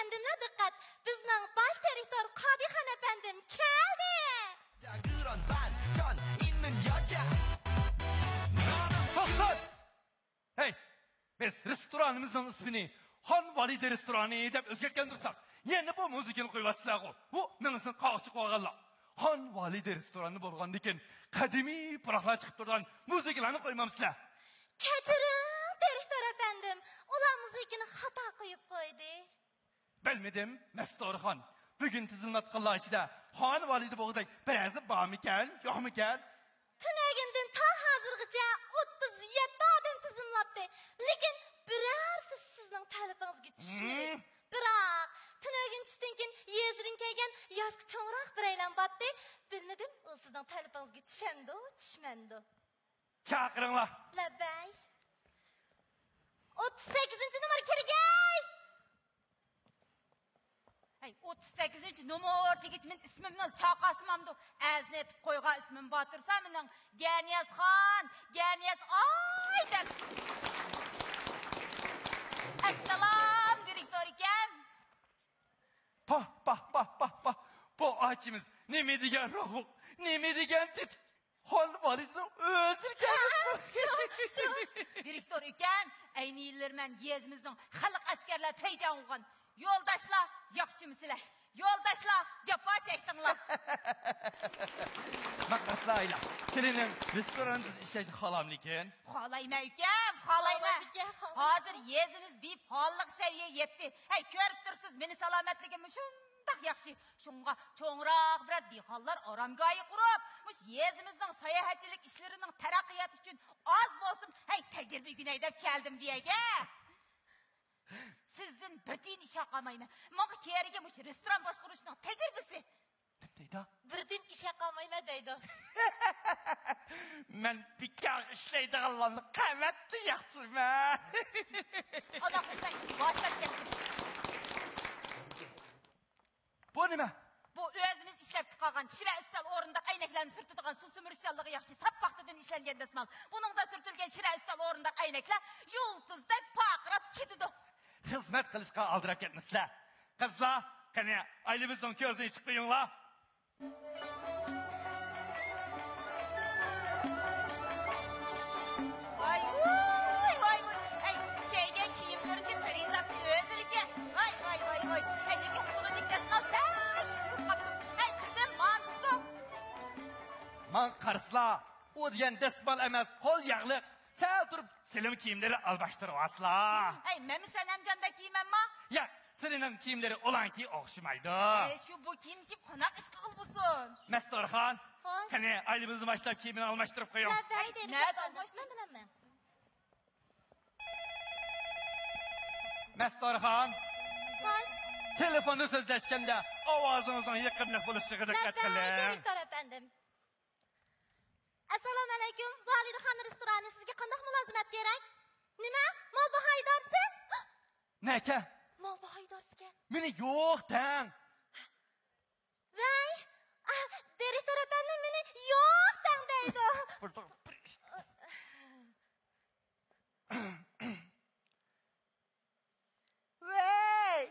Efendimler dikkat. Bizning baş direktör Qadixon efendim keldi. 그런 반전 있는 여자. Toxtat! Hey, biz restoranımızın ismini Han Valide restoranı deb o'zgartgan tursak, yana bu muzikani qo'yapsizlar-ku. Bu mensin qoqchi qo'yganlar. Han Valide restoranı bo'lgandan keyin qadimiy puroqlar chiqib turgan muzikalarni qo'ymamsizlar. Kechiring direktör efendim. Ular muzikani xato qo'yib qo'ydi. Bilmedim, Mestorxon. Bugün tizimlatqanlar ichida Han Valide bo'lgandek birozi bormikan, yo'qmikan? Tunagindan ta hozirgacha 37 odam tizimlatdi. Lekin birorsi sizning talabingizga tushmadi. Biroq tunagin tushdan keyin yezirin kelgan yoshga cho'ngroq bir aylan botdi. Bilmadim, u sizning talabingizga tushamdi, tushmandi. Chaqiringlar. Labay. 38-numar kelgay. Hey, 38-numar degich men ismimni chaqasmamdi. Azni etib qo'ygan ismim botirsa mening Ganiyazxon, Ganiyaz ay deb. Assalom direktor ekan. Pa. Bu açımız neme degan ruh, neme degan tit. Han Valide'nin o'zi kelgan. Direktor ekan, ayni yillar men yezimizning xalq askarlar payjon olgan. Yo'ldoshlar, yaxshimisizlar? Yo'ldoshlar, jafo chekdinglar. Maqaslaylar. Senin restoranınız işleyişi xalamlikin. Xolayman ekan, xolayman. Hozir yezimiz bip holliq seviye yetdi. Hey, ko'rib tursiz, meni salomatligim shundoq yaxshi. Shunga cho'ngroq bir dehonlar oromgohi qurib, mush yezimizning sayohatchilik ishlarining taraqqiyoti uchun oz bo'lsin, hey, tajriba günay deb keldim diyaga. Sizdan birdin ish qilmayman. Menga keriga mush restoran boshqarishning tajribasi. Deydi. Birdin ish qilmayman deydi. Men pikar ishlaydiganlarni qavatli yaxshiman. Odamlar ishni boshlab ketdim. Bu nima? Bu o'zimiz ishlab chiqargan shira ustal o'rinda aynaklarni surtadigan suv sumirishchanligi yaxshi sap vaqtidan ishlangan dasmal. Buningda surtilgan shira ustal o'rinda aynaklar yulduzday paqirab ketdi. Xizmat qilishga aldirab ketmisizlar. Qizlar, qani aylimizning ko'ziga chiqib qo'yinglar. Voy. Ay, kiygan kiyimlaricha Farizatni o'ziligi. Voy. Ay, lekin qo'lining dasmal Ay, qizim, mantiqo. Man qarsizlar. O degan dasmal emas, qo'l yog'liq. Sal turib, silim kiyimleri albaştırıp asla. Hey, men Sanamjonda kiymanmi? Ya, senin kiyimleri olan ki okşamaydı. Şu bu kiyim qanaq ish qilib bo'lsin? Mestorxon, Xo'sh. qani aylimizni başlab kiyimini almashtırıp qo'ying. Labay direktör. Nada almashdan bilaman. Mestorxon, Xo'sh. telefonda so'zlashganda ovozingizning yaqinlik bo'lishiga diqqat Labay qiling. direktör efendim. Assalomu alaykum. Validaxon restorani sizga qanday mulozimat kerak? Nima? Molba haydorsi? Neka? Molba haydorsiga. Meni yo'q dang. Vay! Direktör efendim meni yo'q dang deydi. Vay!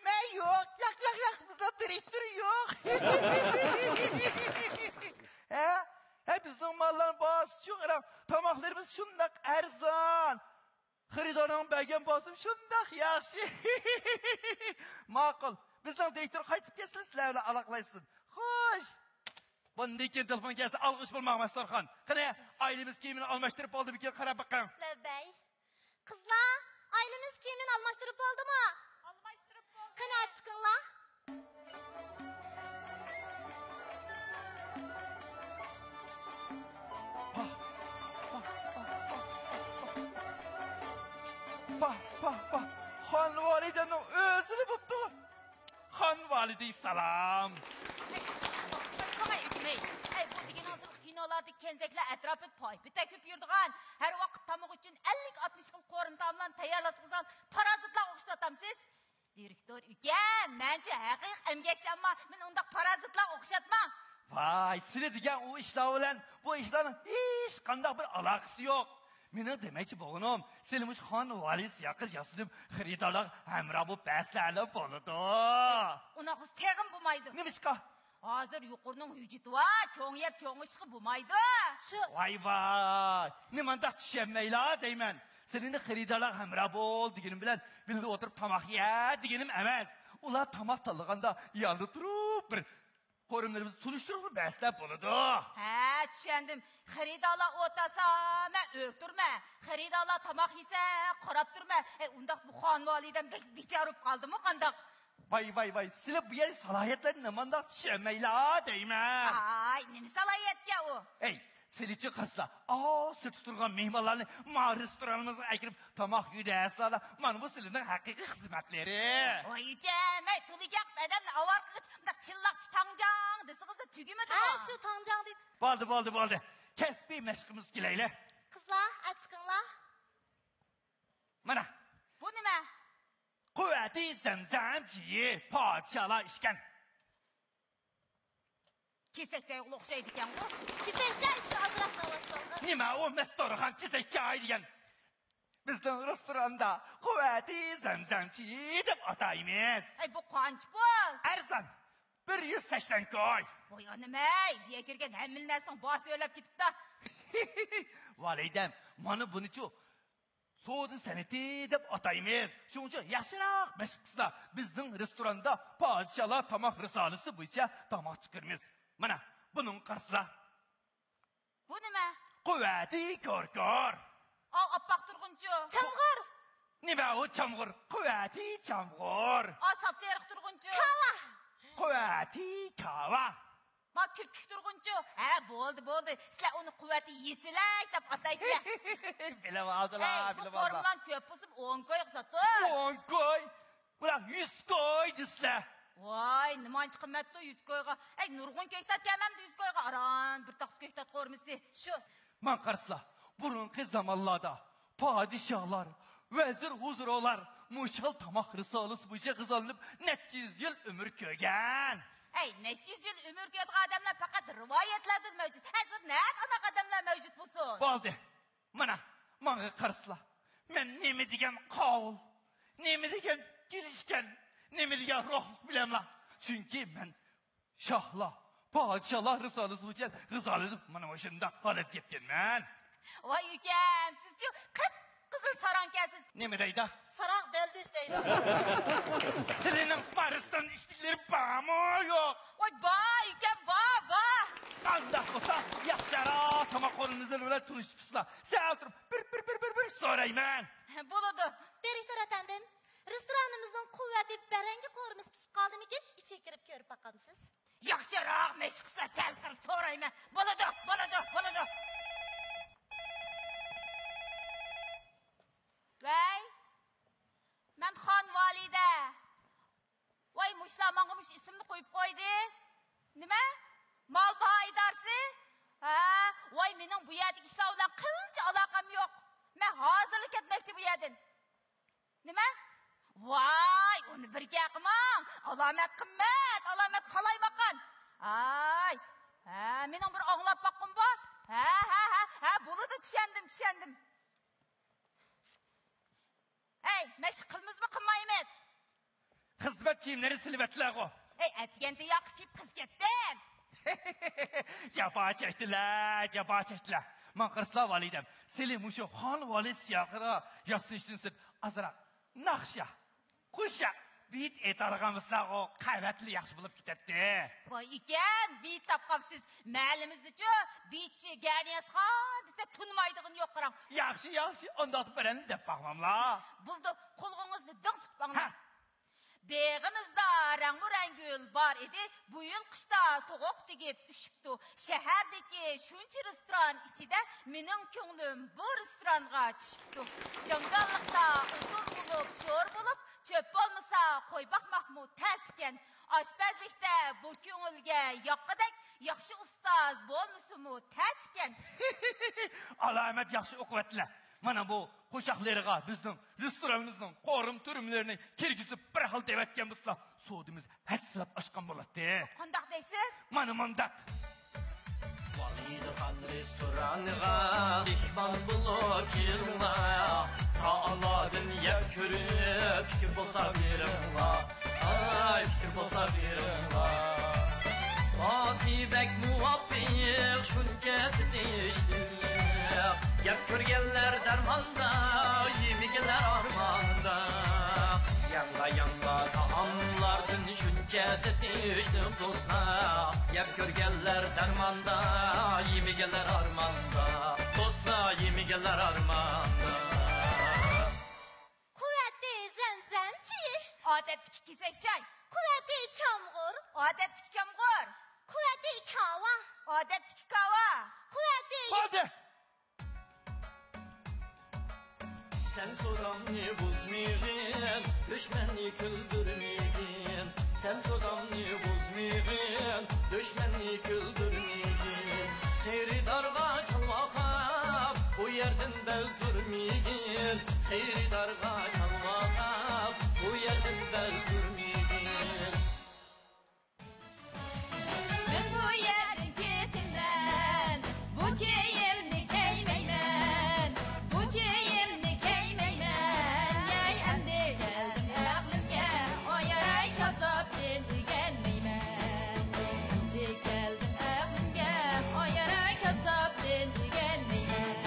Men yo'q, yo'q, bizda direktor yo'q. Bizning mallar bas, cho'ngrab, tomoqlarimiz shundoq arzon. Xaridorning bergan bosim shundoq yaxshi. Ma'qul. Bizning direktor qaytib kelsin, sizlar bilan aloqalashsin. Xo'sh. Bundan keyin telefon kelsa alg'ish bo'lmang, Mastorxon. Qani, aylimiz kiyimini almashtirib oldi, bir qarab boqing. Labay. Qizlar, aylimiz kiyimini almashtirib oldimi? Almashtirib bo'ldi. Qani chiqinglar. Pa. Xon validaning o'zini bo'pti. Xon validi salom. Qanday etmay? Hey, bu degan hozir kinolarda kenzaklar atrofida poypita ko'p yurdigan, har vaqt tamoq uchun 50-60 xil qo'rin taomlarni tayyorlatgan parazitlar o'xshatamsiz? Direktor uka, mencha haqiqiy emgakchanman. Men unda parazitlar o'xshatman. Vay, sizlar degan u ishlar bilan bu ishlarning hech qanday bir aloqasi yo'q. Meni demoqchi bo'lganim, Selmush xon vali siyaqir yasinib xaridorlar hamroh bu baslarlar bo'ladi. Unaqız tegim bulmaydı. Nimishqa? Hozir yuqurning hujjati va cho'ngiyab cho'ngishqi bulmaydi. Shu Vay vay. Nimanda tushunmaylar deyman. Seninle xaridorlar hamroh bo'l deganim bilan birga o'tirib tomoq ye deganim emas. Ular tomoq tanlaganda yonida turib bir qo'rimlarimizni tunishtirib baslar bo'ladi. Ha, tushundim. Xaridorlar o'tasa, men o'ktirma. Xaridorlar tomoq yesa, qarab turma. Undaq bu xonvalidan bechorib qoldimi, qandoq? Vay. Sizlar bu yer salohiyatlarni nimanda tushunmaylar deyman. Ay, nima salohiyatga u? Ey, silichi qaslar. Sirtib turgan mehmonlarni ma restoranimizga akirib tomoq yudasizlar. Mana bu sizlarning haqiqiy xizmatlari. Voy ukam, tuligaq odamni avarqich, bundoq chillaqchi tangjang desiz tugimidi. ha shu tanjang deydi. Bo'ldi. Kasbiy mashqimiz kelayli. Qizlar, achchiqinglar. Mana Bu nima? quvvati zamzamchi podsholar ishkan. Kesakcha o'xshaydi ekan bu. Kesakcha ishi azroq navasdan. Nima u mastorxon chizakchay degan. Bizning restoranda quvvati zamzamchi deb ataymiz. Bu qancha pul? Arzon 180 koy. Voy nima? Biya kirgan hamma narsani bosi o'lab ketibdi. Validam, mana bunichu so'di san'ati deb ataymiz. Shuning uchun yaxshiroq mashqsizlar. Bizning restoranda podsholar tomoq risolasi bo'yicha tomoq chiqaramiz. Mana buning qarsizlar. Bu nima? Quvvati ko'rkor. Oppoq turg'unchi. Chamg'ur. Nima u chamg'ur? Quvvati chamg'ur. Sapsariq turg'unchi. Kava. Quvvati kava. Ma kuk turg'unchi. Ha, bo'ldi. Sizlar uni quvvati yesilak deb ataysizlar. Bilib oldilar. Bu qo'rmon ko'p bo'lsa 10 koy qilsa-ku. 10 koy. Bular 100 koy desizlar. Voy, nimanchi qimmatli 100 koyga. Nurg'un ko'ktat kamamda 100 koyga aron bir taqs ko'ktat qo'rmisi. Shu. Man qarsizlar. Burunqi zamonlarda podsholar, vazir huzurolar mushal tomoq risolasi bo'yicha g'izolanib necha yil umr ko'rgan. Necha yil umr ko'rgan odamlar faqat rivoyatlarda mavjud. Hozir naq anaqa odamlar mavjud bo'lsin. Bo'ldi. Mana, menga qarsizlar. Men nima degan qovul, nima degan kelishgan, nima degan ruhliq bilanman. Chunki men shohlar, podsholar risolasi bo'yicha g'izolanib mana o'shunda qolib ketganman. Voy ukam, siz-chu qip-qizil saronkasiz. Nima deydi? Saroq deldish deydi. Sizlarning Parisdan ishtiklari bormi yo'q? Voy, ukam, ba. Qanday bo'lsa, yaxshiroq tomoq qo'limizni bilan tunishibsizlar. Sen o'tirib bir so'rayman. Bo'ladi. Direktor efendim, restoranimizning quvvati barangi qo'rimiz pishib qoldimikin? Ichiga kirib ko'rib boqamsiz. Yaxshiroq mashqlar sal qilib so'rayman. Bo'ladi. Voy, men xon valida. Voy, mushlar menga mush ismni qo'yib qo'ydi. Nima? Mol idarasi? Voy, mening bu yerdagi ishlar bilan qancha aloqam yo'q. Men hozirlik ketmoqchi bu yerdan. Nima? Voy, uni birga qilmang. Alomat qimmat, alomat qalaymaqan. Mening bir anglab boqqim bor. Bo'ladi, tushundim. Mashq qilmizmi, qilmaymiz? Xizmat kiyimlari silbatlar-ku. Atganda yoq kiyib qiz ketdim. Jafo chekdilar. Men qarsizlar validam. Selim mushu xon vali siyaqira yasnishtinsiz azroq naqsha, qo'sha bit etarg'amizlar-ku qayratli yaxshi bo'lib ketadi. Voy ukam, bit topqapsiz. Mahallimizda-chu bitchi Garniyasxon desa tunmaydigan yo'q qarang. Yaxshi, undaq bilan deb baqmamlar. Buldi, qo'lg'ingizni ding tutmanglar. Beg'imizda rang-murang gul bor edi. Bu yil qishda sovuq tegib ushibdi. Shahardagi shuncha restoran ichida mening ko'nglim bu restoranga tushibdi. Jangalliqda o'tir sho'r bo'lib, cho'p bo'lmasa qo'yboq Mahmud taskan. Oshpazlikda bu ko'ngilga yoqqidek yaxshi ustoz bo'lmasimi taskan. Alomat yaxshi o'qiyaptilar. Mana bu qo'shoqlarga bizning restoranimizning qo'rim-turimlarini kirgizib bir xil devatgan bizlar so'dimiz haslab oshgan bo'ladi. Qandoq deysiz? Mana mandaq. Validehan restoranıga ihmal bulup girla Ta'aladın yep körüp fikir bolsa birimla Ay fikir bolsa birimla Nasibek muvaffik şunca titiştim Yep körgenler dermanda yemikler armanda Yanda yanda taamlardın şunca titiştim dostlar Yep körgenler dermanda yemikler armanda Dostlar yemikler armanda Kuvvetli zemzemci. Adetdeki kesek çay. Kuvvetli çamgur. Adetdeki çamgur. Kuvvetli kava. Adetdeki kava. Kuvvetli... Hadi. Sen soramni buzmigin, düşmeni küldürmigin Sen soramni buzmigin, düşmeni küldürmigin Xeyridarga çalvaqab, bu yerden bezdürmigin Xeyridarga çalvaqab, bu yerden bezdürmigin Ben bu yerin ketinden, bu keyimni keymeymen, bu keyimni keymeymen. Yey emdi geldim aklımga, o yaray kasabden ügenmeymen. Emdi geldim aklımga, o yaray kasabden ügenmeymen.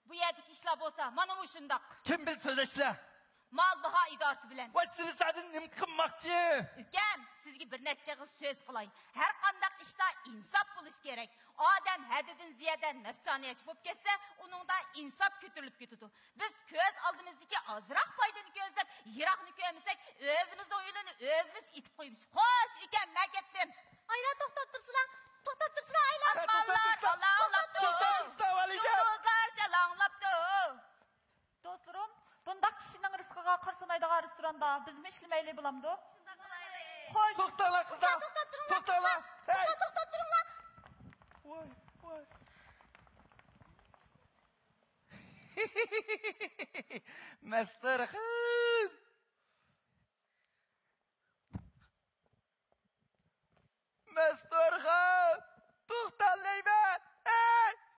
Bu yerdeki işler bolsa, mana uşundak. Kim bilsin işler? Mal baha idası bilen. Vatsili sadın nim kımmakçı. Ukam, sizga bir necha söz qilay. Har qandaq ishda insof bo'lish kerak. Odam haddidan ziyoda nafsoniyatchi bo'lib ketsa, uningda insof ko'tarilib ketadi. Biz ko'z oldimizdagi ozroq foydani ko'zlab, yiroqni ko'rmasak, o'zimizning o'yinini o'zimiz itib qo'yamiz. Xo'sh, ukam, men ketdim. Aylar to'xtab tursinlar. To'xtab tursinlar aylar. Osmonlar alanglabdi. To'xtab tursinlar, valida. Yulduzlar jalanglabdi. Dostlarım, bundak kişinin rızkıga kırsınaydığı restoranda biz mi işlemeyle bulamdı? Hoş. To'xtanglar qizlar. To'xtab turinglar. To'xtanglar. Hey. To'xtab turinglar. Voy, voy. Master